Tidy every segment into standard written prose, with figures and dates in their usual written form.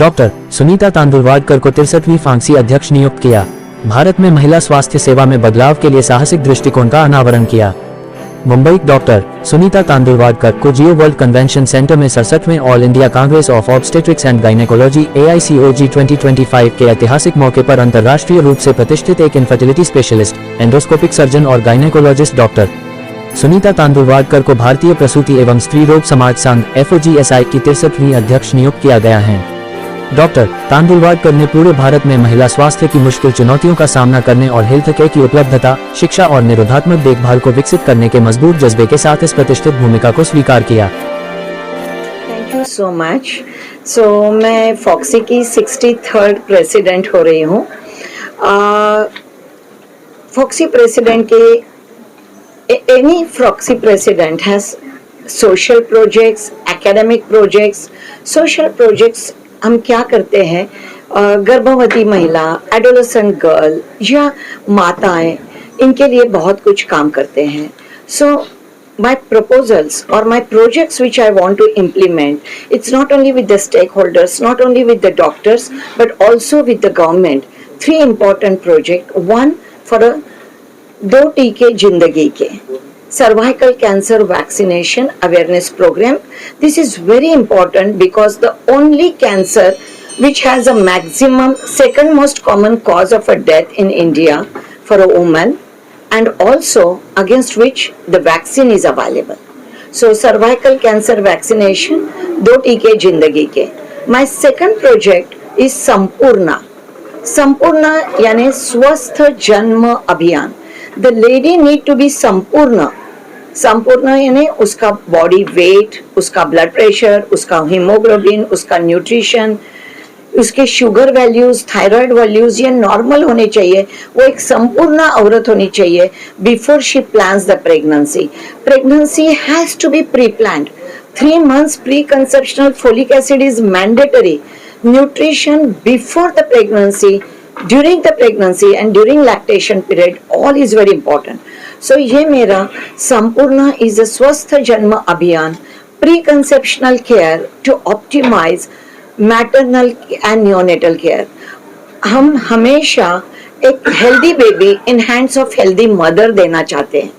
Doctor Sunita तांदुलवाडकर को 63वीं फांसी अध्यक्ष नियुक्त किया। भारत में महिला स्वास्थ्य सेवा में बदलाव के लिए साहसिक दृष्टिकोण का अनावरण किया। मुंबई डॉक्टर सुनीता तांदुलवाडकर को जियो वर्ल्ड कन्वेंशन सेंटर में 67वें all India congress of obstetrics and gynaecology AICOG 2025 के ऐतिहासिक मौके पर अंतर्राष्ट्रीय रूप से प्रतिष्ठित एक इनफर्टिलिटी स्पेशलिस्ट, एंडोस्कोपिक सर्जन और गायनेकोलॉजिस्ट डॉक्टर सुनीता तांदुलवाडकर को भारतीय प्रसूति एवं स्त्री रोग समाज संघ FOGSI की 63वीं अध्यक्ष नियुक्त किया गया है। डॉक्टर तांदुलवाडकर ने पूरे भारत में महिला स्वास्थ्य की मुश्किल चुनौतियों का सामना करने और हेल्थ केयर की उपलब्धता, शिक्षा और निरोधात्मक देखभाल को विकसित करने के मजबूत जज्बे के साथ इस प्रतिष्ठित भूमिका को स्वीकार किया। Thank you so much. So मैं फॉक्सी की 63rd प्रेसिडेंट हो रही हूँ। फॉक्सी प्रेसिडेंट के any FOGSI president has social projects, academic projects. Social projects हम क्या करते हैं, गर्भवती महिला, एडोलेसेंट गर्ल या माताएं, इनके लिए बहुत कुछ काम करते हैं। सो my proposals or my projects which I want to implement, it's not only with the stakeholders, not only with the doctors, but also with the government. 3 important projects. One for a 2 टीके जिंदगी के cervical cancer vaccination awareness program. This is very important because the only cancer which has a maximum, second most common cause of a death in India for a woman, and also against which the vaccine is available. So cervical cancer vaccination, 2 टीके जिंदगी के. My second project is Sampurna. Sampurna यानी स्वस्थ जन्म अभियान. The lady need to be संपूर्ण. संपूर्ण यानी उसका बॉडी वेट, उसका ब्लड प्रेशर, उसका हीमोग्लोबिन, उसका न्यूट्रिशन, उसके शुगर वैल्यूज, थायराइड वैल्यूज ये नॉर्मल होने चाहिए। वो एक संपूर्ण औरत होनी चाहिए before she plans the pregnancy. Pregnancy has to be pre planned. 3 months pre-conceptional folic acid is mandatory. Nutrition before the pregnancy, during the pregnancy and during lactation period, all is very important. So ये मेरा संपूर्ण is a स्वस्थ जन्म अभियान, pre-conceptional care to optimize maternal and neonatal care. हम हमेशा एक healthy baby in hands of healthy mother देना चाहते हैं,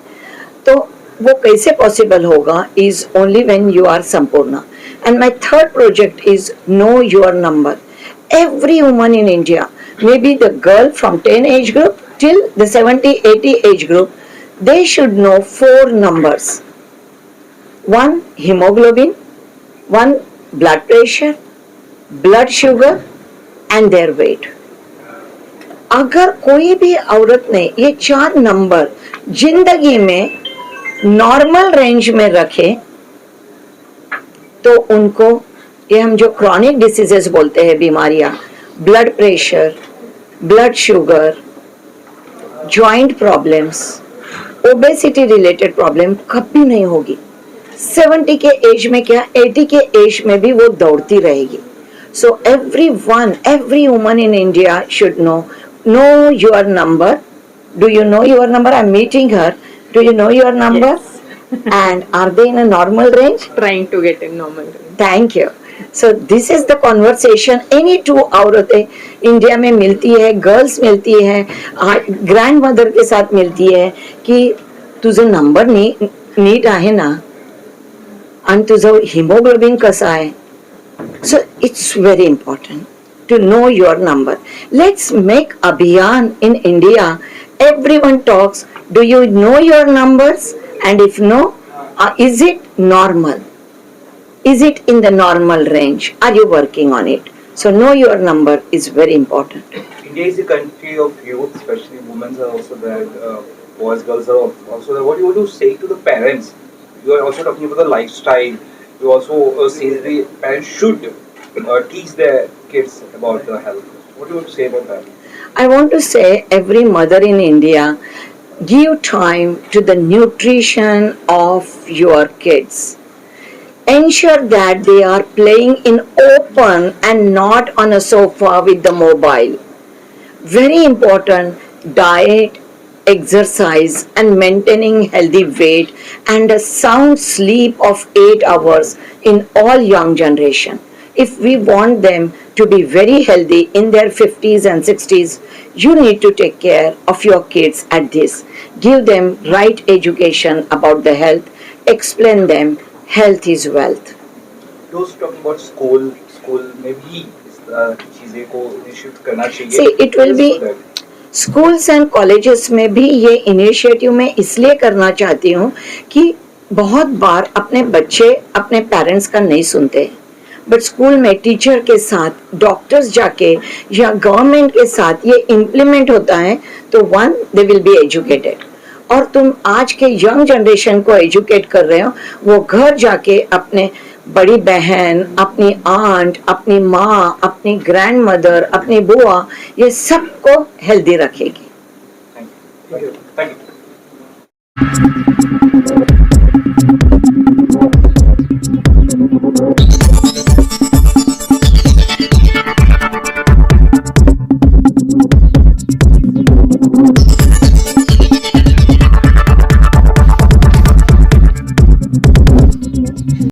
तो वो कैसे possible होगा is only when you are संपूर्ण. And my third project is know your number. Every woman in India, maybe the girl from 10 age group till the 70-80 age group, they should know 4 numbers. 1 hemoglobin, 1 blood pressure, blood sugar and their weight. अगर कोई भी औरत ने ये 4 number जिंदगी में normal range में रखे तो उनको, ये हम जो क्रॉनिक डिसीजेस बोलते हैं, बीमारियां, blood pressure, blood sugar, joint problems, obesity related problem कभी नहीं होगी। 70 के एज में क्या, 80 के एज में भी वो दौड़ती रहेगी। सो every woman in India should know your number. Do you know your number? I'm meeting her. Do you know your number? Yes. And are they in a normal range? Trying to get in normal range. Thank you. So this is the conversation any 2 औरतें India में मिलती है, girls मिलती है, grand mother के साथ मिलती है कि तुझं नंबर नीट आहे ना आणि तुझं हिमोग्लोबिन कसं आहे. So it's very important to know your number. Let's make abhiyan in India. Everyone talks. Do you know your numbers? And if no, is it normal? Is it in the normal range? Are you working on it? So know your number is very important. India is a country of youth, especially women are also there, boys, girls are also there. What do you want to say to the parents? You are also talking about the lifestyle. You also say that the parents should teach their kids about the health. What do you want to say about that? I want to say every mother in India, give time to the nutrition of your kids. ensure that they are playing in open and not on a sofa with the mobile. Very important, diet, exercise and maintaining healthy weight and a sound sleep of 8 hours in all young generation. If we want them to be very healthy in their 50s and 60s, you need to take care of your kids at this. Give them right education about the health. Explain them health is wealth. Those talking about school में भी इस चीजें को निश्चित करना चाहिए. See, it will be- So that- schools and colleges में भी ये इनिशिएटिव मैं इसलिए करना चाहती हूँ कि बहुत बार अपने बच्चे अपने पेरेंट्स का नहीं सुनते, बट स्कूल में टीचर के साथ, डॉक्टर्स जाके या गवर्नमेंट के साथ ये इम्प्लीमेंट होता है तो one they will be educated. और तुम आज के यंग जनरेशन को एजुकेट कर रहे हो, वो घर जाके अपने बड़ी बहन, अपनी आंट, अपनी माँ, अपनी ग्रैंड मदर, अपनी बुआ, ये सबको हेल्दी रखेगी. Thank you.